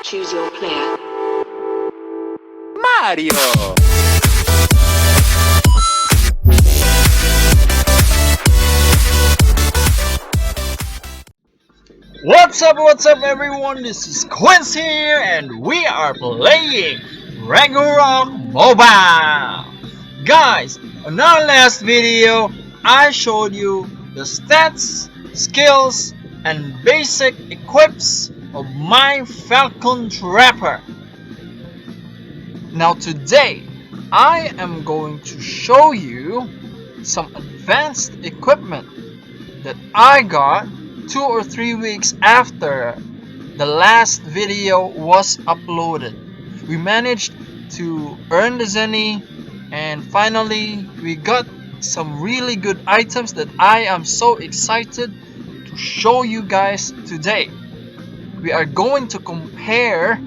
Choose your player. Mario! What's up everyone, this is iQuintz here and we are playing Ragnarok Mobile! Guys, on our last video, I showed you the stats, skills, and basic equips of my Falcon Trapper. Now today, I am going to show you some advanced equipment that I got 2 or 3 weeks after the last video was uploaded. We managed to earn the Zenny and finally we got some really good items that I am so excited to show you guys today. We are going to compare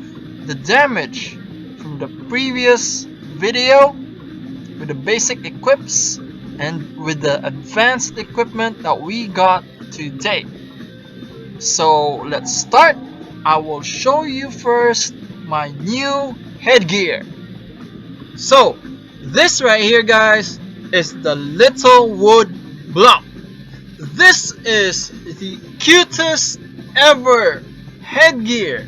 the damage from the previous video with the basic equips and with the advanced equipment that we got today. So let's start. I will show you first my new headgear. So this right here, guys, is the little wood block. This is the cutest ever headgear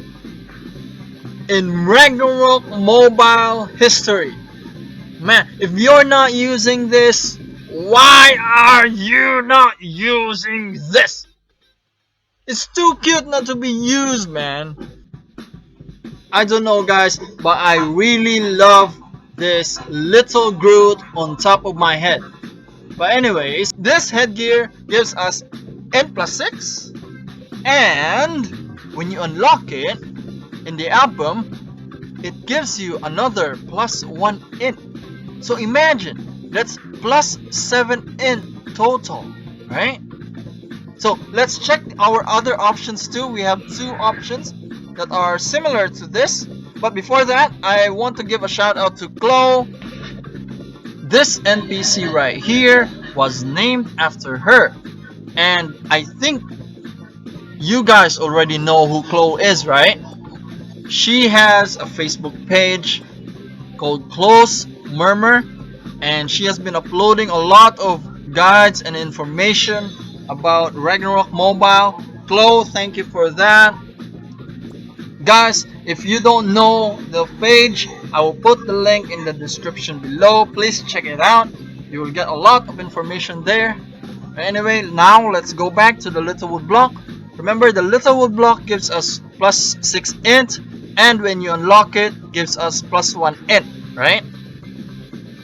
in Ragnarok Mobile history. Man, if you're not using this, why are you not using this? It's too cute not to be used, man. I don't know, guys, but I really love this little Groot on top of my head. But anyways, this headgear gives us N+6, and when you unlock it in the album, it gives you another +1 int. So imagine, that's +7 int total, right? So let's check our other options too. We have 2 options that are similar to this. But before that, I want to give a shout out to Chloe. This NPC right here was named after her. And I think you guys already know who Chloe is, right? She has a Facebook page called Close Murmur. And she has been uploading a lot of guides and information about Ragnarok Mobile. Chloe, thank you for that. Guys, if you don't know the page, I will put the link in the description below. Please check it out. You will get a lot of information there. Anyway, now let's go back to the little wood block. Remember, the little wood block gives us +6 int, and when you unlock it, gives us +1 int, right?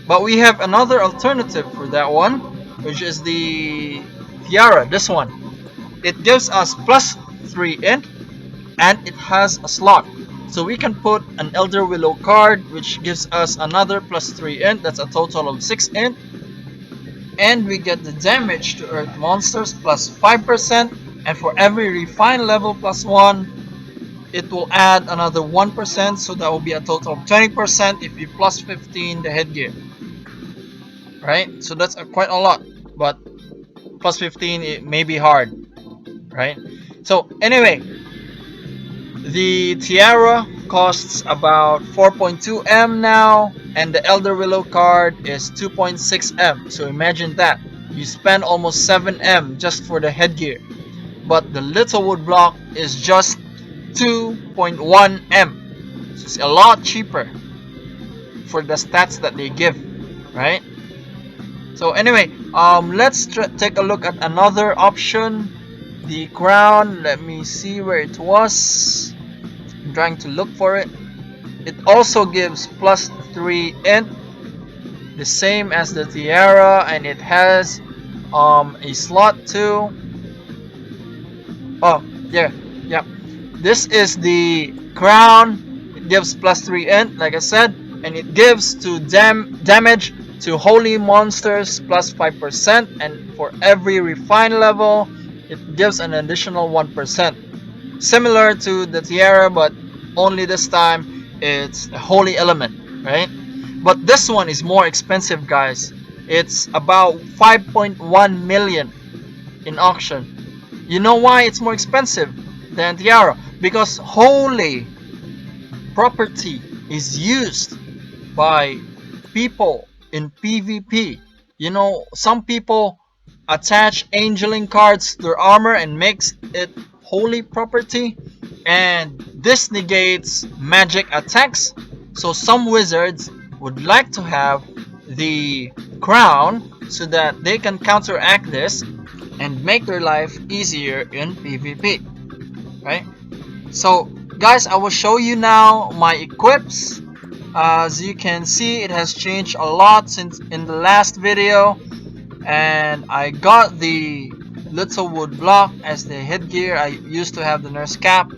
But we have another alternative for that one, which is the Tiara, this one. It gives us +3 int and it has a slot. So we can put an Elder Willow card which gives us another +3 int. That's a total of 6 int. And we get the damage to earth monsters +5%, and for every refine level +1, it will add another 1%, so that will be a total of 20% if you +15 the headgear. Right? So that's quite a lot, but +15 it may be hard, right? So anyway, the Tiara costs about 4.2 M now, and the Elder Willow card is 2.6 M. So imagine that, you spend almost 7 M just for the headgear. But the little wood block is just 2.1 M. So it's a lot cheaper for the stats that they give, right? So anyway, let's take a look at another option, the crown. Let me see where it was. I'm trying to look for it. It also gives +3 int, the same as the Tiara, and it has a slot too. Oh, there, yeah. This is the crown. It gives +3 int, like I said, and it gives to damage to holy monsters +5%, and for every refine level it gives an additional 1%, similar to the Tiara, but only this time it's a holy element, right? But this one is more expensive, guys. It's about 5.1 million in auction. You know why it's more expensive than Tiara? Because holy property is used by people in PvP. You know, some people attach angeling cards to their armor and makes it holy property, and this negates magic attacks. So some wizards would like to have the crown so that they can counteract this and make their life easier in PvP, right? So guys, I will show you now my equips. As you can see, it has changed a lot since in the last video, and I got the little wood block as the headgear. I used to have the nurse cap.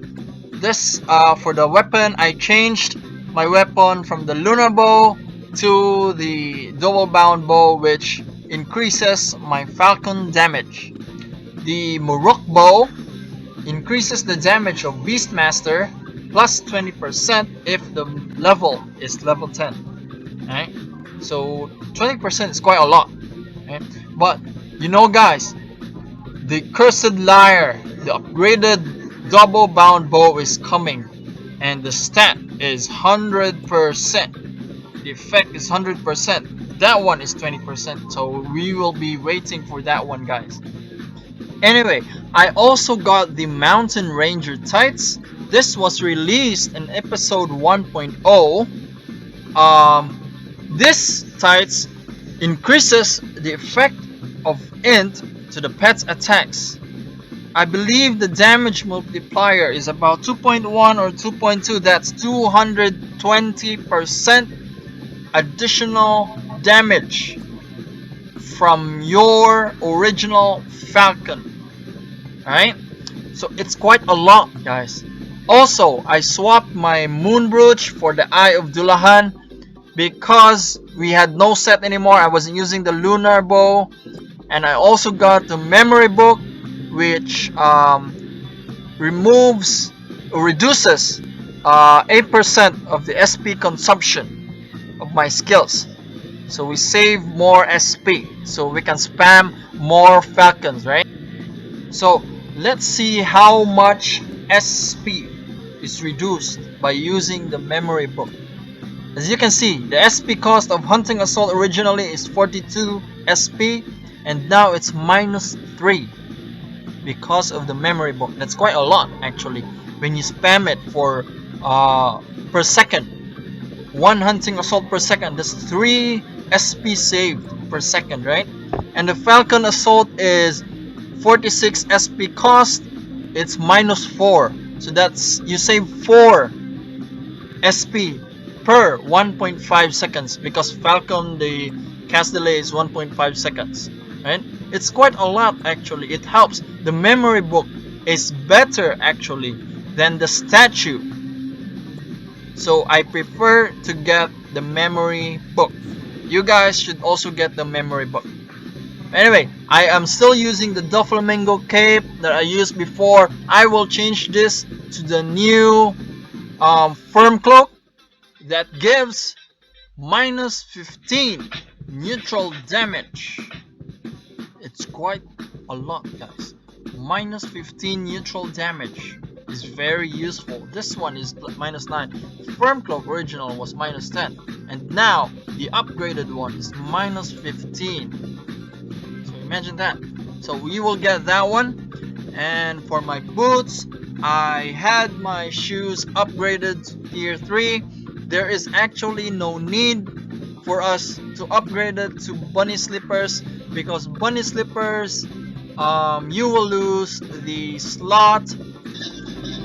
This for the weapon, I changed my weapon from the lunar bow to the double bound bow, which increases my falcon damage. The Muruk bow increases the damage of Beastmaster plus 20% if the level is level 10. Right? So 20% is quite a lot. Right? But you know guys, the Cursed Lyre, the upgraded double bound bow is coming, and the stat is 100%. The effect is 100%. That one is 20%, so we will be waiting for that one, guys. Anyway, I also got the Mountain Ranger tights. This was released in episode 1.0. This tights increases the effect of int to the pet's attacks. I believe the damage multiplier is about 2.1 or 2.2. That's 220% additional damage from your original Falcon. Alright? So it's quite a lot, guys. Also, I swapped my Moon Brooch for the Eye of Dullahan because we had no set anymore. I wasn't using the lunar bow. And I also got the memory book, which reduces 8% of the SP consumption of my skills. So we save more SP, so we can spam more Falcons, right? So let's see how much SP is reduced by using the memory book. As you can see, the SP cost of Hunting Assault originally is 42 SP, and now it's -3 because of the memory book. That's quite a lot actually when you spam it for per second. One Hunting Assault per second, that's 3 SP saved per second, right? And the Falcon Assault is 46 SP cost, it's -4, so that's you save 4 SP per 1.5 seconds because Falcon, the cast delay is 1.5 seconds, right? It's quite a lot actually. It helps. The memory book is better actually than the statue, so I prefer to get the memory book. You guys should also get the memory book. Anyway, I am still using the Doflamingo Cape that I used before. I will change this to the new Firm Cloak that gives -15 neutral damage. It's quite a lot, guys. -15 neutral damage is very useful. This one is -9. Firm Cloak original was -10, and now the upgraded one is -15. So imagine that. So we will get that one. And for my boots, I had my shoes upgraded to tier 3. There is actually no need for us to upgrade it to bunny slippers, because bunny slippers you will lose the slot,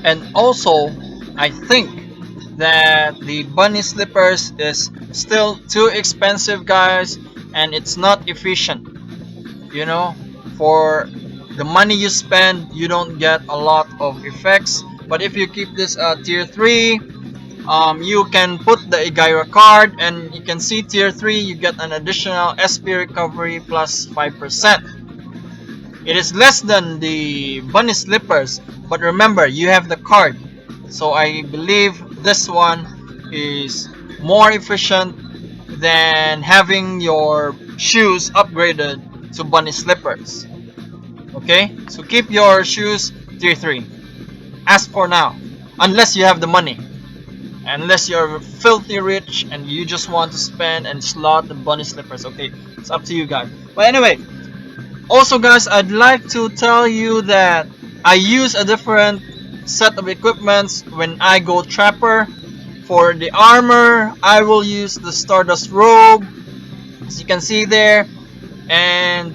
and also I think that the bunny slippers is still too expensive, guys, and it's not efficient. You know, for the money you spend, you don't get a lot of effects. But if you keep this tier 3, you can put the Eggyra card, and you can see tier 3 you get an additional SP recovery plus 5%. It is less than the bunny slippers, but remember you have the card, so I believe this one is more efficient than having your shoes upgraded to bunny slippers. Okay, so keep your shoes tier 3 as for now, unless you have the money. unless you're filthy rich and you just want to spend and slot the bunny slippers. Okay, it's up to you guys. But anyway, also guys, I'd like to tell you that I use a different set of equipments when I go trapper. For the armor, I will use the Stardust robe, as you can see there, and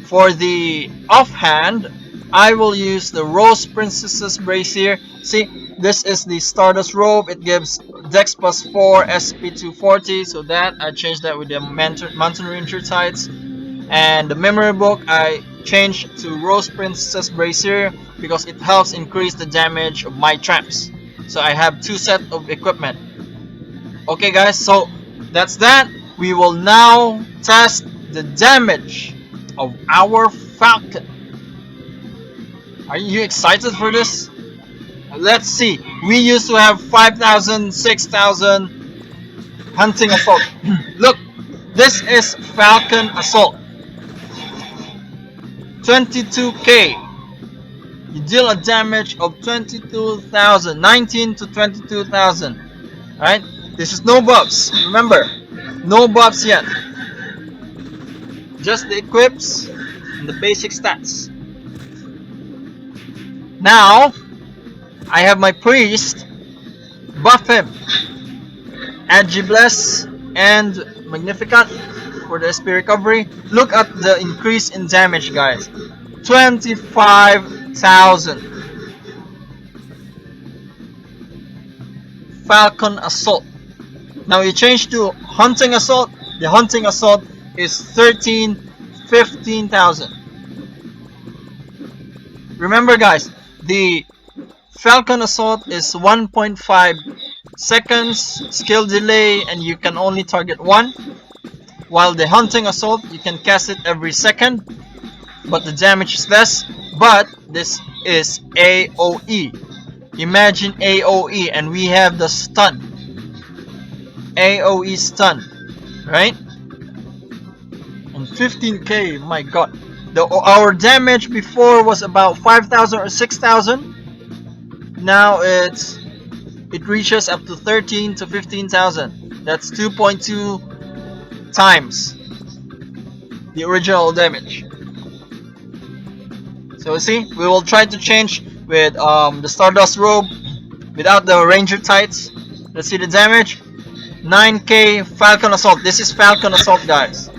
for the offhand, I will use the Rose Princess's brazier. See, this is the Stardust robe. It gives Dex plus 4, SP 240, so that I changed that with the Mountain Ranger tights. And the memory book I changed to Rose Princess Brazier because it helps increase the damage of my traps. So I have two sets of equipment. Okay guys, so that's that. We will now test the damage of our Falcon. Are you excited for this? Let's see. We used to have 5,000, 6,000 Hunting Assault. Look, this is Falcon Assault. 22k. You deal a damage of 22,000, 19 to 22,000. Alright? This is no buffs. Remember, no buffs yet. Just the equips and the basic stats. Now, I have my priest. Buff him. Add Gibless and Magnificat for the SP recovery. Look at the increase in damage, guys. 25,000. Falcon Assault. Now you change to Hunting Assault. The Hunting Assault is 15,000. Remember guys, the Falcon Assault is 1.5 seconds skill delay and you can only target one. While the Hunting Assault, you can cast it every second, but the damage is less. But this is AoE. Imagine AoE, and we have the stun. AoE stun, right? And 15k, my god. Our damage before was about 5,000 or 6,000. Now it reaches up to 13 to 15,000. That's 2.2 times the original damage. So see, we will try to change with the Stardust robe without the Ranger tights. Let's see the damage. 9k Falcon Assault. This is Falcon Assault, guys.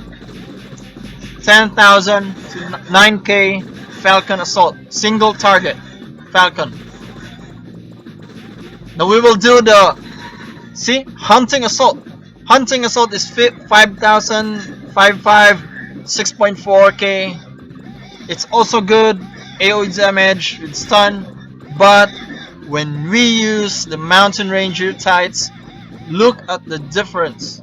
10,000 to 9k Falcon Assault. Single target Falcon. Now we will do the Hunting Assault. Hunting Assault is 5,000, 6.4k. It's also good AoE damage with stun, but when we use the Mountain Ranger tights, look at the difference.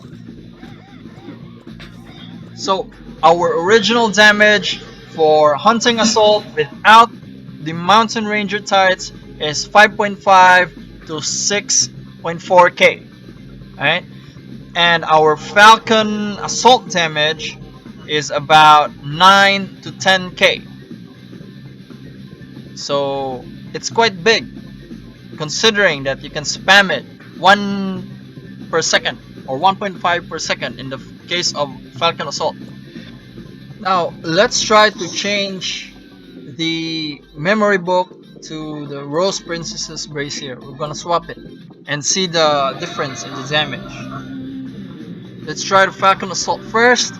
So our original damage for Hunting Assault without the Mountain Ranger tights is 5.5 to 6.4k. Alright? And our Falcon Assault damage is about 9 to 10k. So it's quite big, considering that you can spam it 1 per second or 1.5 per second in the case of Falcon Assault. Now let's try to change the memory book to the Rose Princess's brazier. We're gonna swap it and see the difference in the damage. Let's try the Falcon Assault first.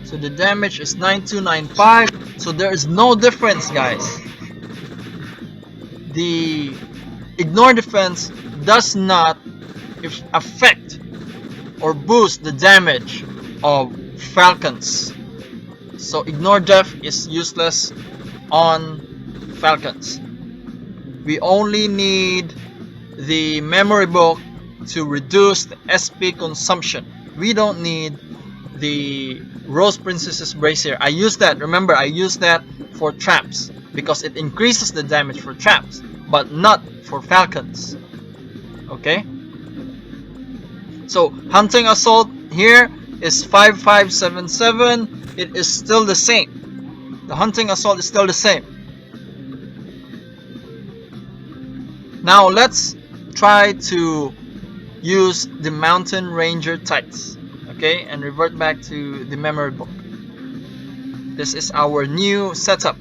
So the damage is 9295. So there is no difference, guys. The Ignore Defense does not affect or boost the damage of Falcons. So Ignore Def is useless on Falcons. We only need the memory book to reduce the SP consumption. We don't need the Rose Princess's brazier. I use that, remember, I use that for traps because it increases the damage for traps, but not for Falcons. Okay? So Hunting Assault here is 5577. It is still the same. The Hunting Assault is still the same. Now let's try to use the Mountain Ranger tights. Okay, and revert back to the memory book. This is our new setup.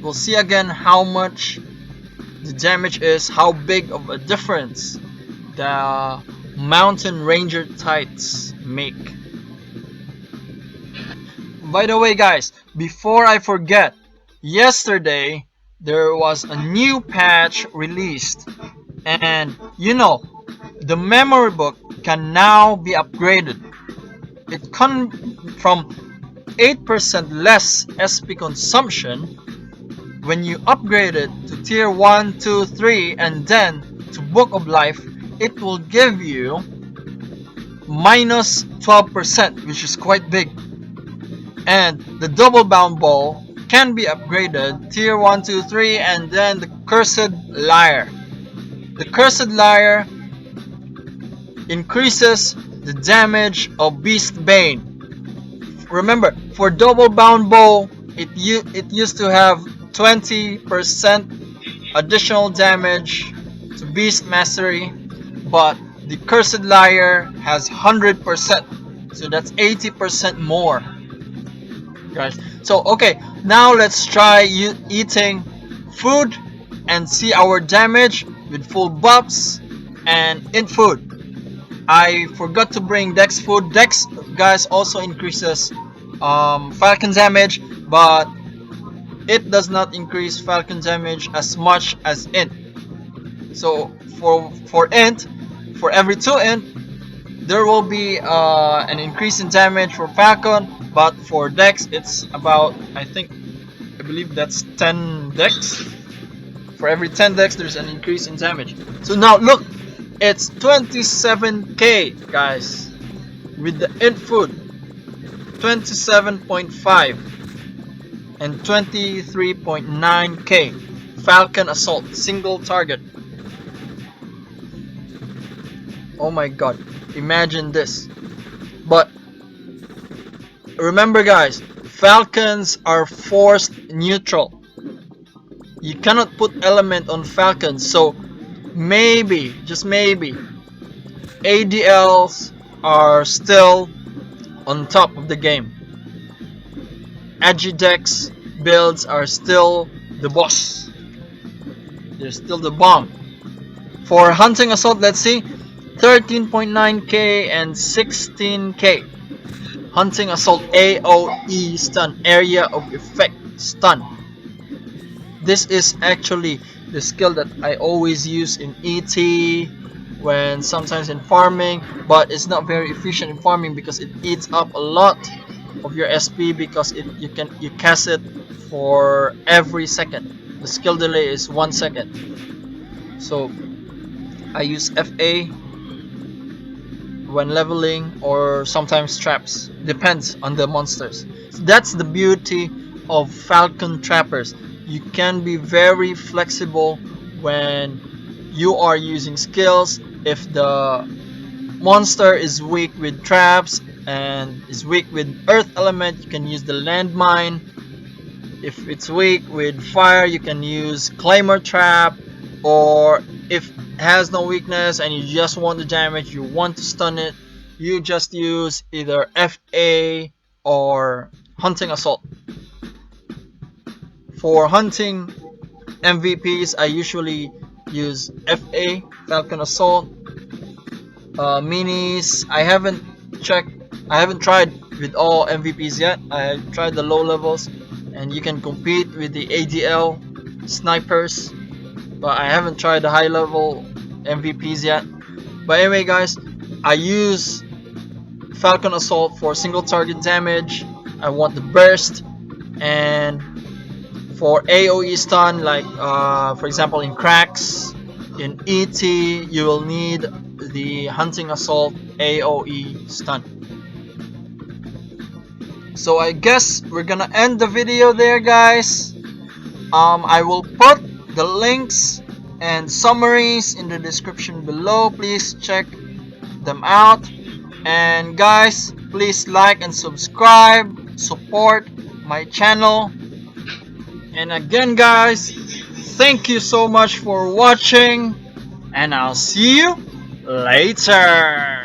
We'll see again how much the damage is, how big of a difference the Mountain Ranger tights make. By the way guys, before I forget, yesterday there was a new patch released, and you know, the memory book can now be upgraded. It can from 8% less SP consumption. When you upgrade it to tier 1, 2, 3 and then to Book of Life, it will give you minus 12%, which is quite big. And the double bound ball can be upgraded tier 1, 2, 3 and then the Cursed Lyre. The Cursed Lyre increases the damage of Beast Bane. Remember, for double bound bow, it used to have 20% additional damage to Beast Mastery, but the Cursed Lyre has 100%, so that's 80% more, guys. So okay, now let's try eating food and see our damage with full buffs and in food. I forgot to bring Dex food. Dex, guys, also increases Falcon damage, but it does not increase Falcon damage as much as Int. So for Int, for every 2 Int, there will be an increase in damage for Falcon, but for Dex, it's about, I believe that's 10 Dex. For every 10 Dex, there's an increase in damage. So now look, it's 27k, guys, with the Int food, 27.5 and 23.9k Falcon Assault single target. Oh my god, imagine this. But remember guys, Falcons are forced neutral. You cannot put element on Falcons, so maybe, just maybe, ADLs are still on top of the game. Agidex builds are still the boss. They're still the bomb. For Hunting Assault, let's see, 13.9k and 16k. Hunting Assault AOE stun, area of effect stun. This is actually the skill that I always use in ET, when sometimes in farming, but it's not very efficient in farming because it eats up a lot of your SP, because you cast it for every second. The skill delay is 1 second. So I use FA when leveling, or sometimes traps, depends on the monsters. So that's the beauty of Falcon Trappers. You can be very flexible when you are using skills. If the monster is weak with traps and is weak with earth element, you can use the landmine. If it's weak with fire, you can use Claymore Trap. Or if it has no weakness and you just want the damage, you want to stun it, you just use either FA or Hunting Assault. For hunting MVPs, I usually use FA, Falcon Assault. Minis, I haven't tried with all MVPs yet. I tried the low levels, and you can compete with the ADL snipers, but I haven't tried the high level MVPs yet. But anyway guys, I use Falcon Assault for single target damage. I want the burst, and for AoE stun, like for example in cracks, in ET, you will need the Hunting Assault AoE stun. So I guess we're gonna end the video there, guys. I will put the links and summaries in the description below. Please check them out. And guys, please like and subscribe, support my channel. And again guys, thank you so much for watching. and I'll see you later.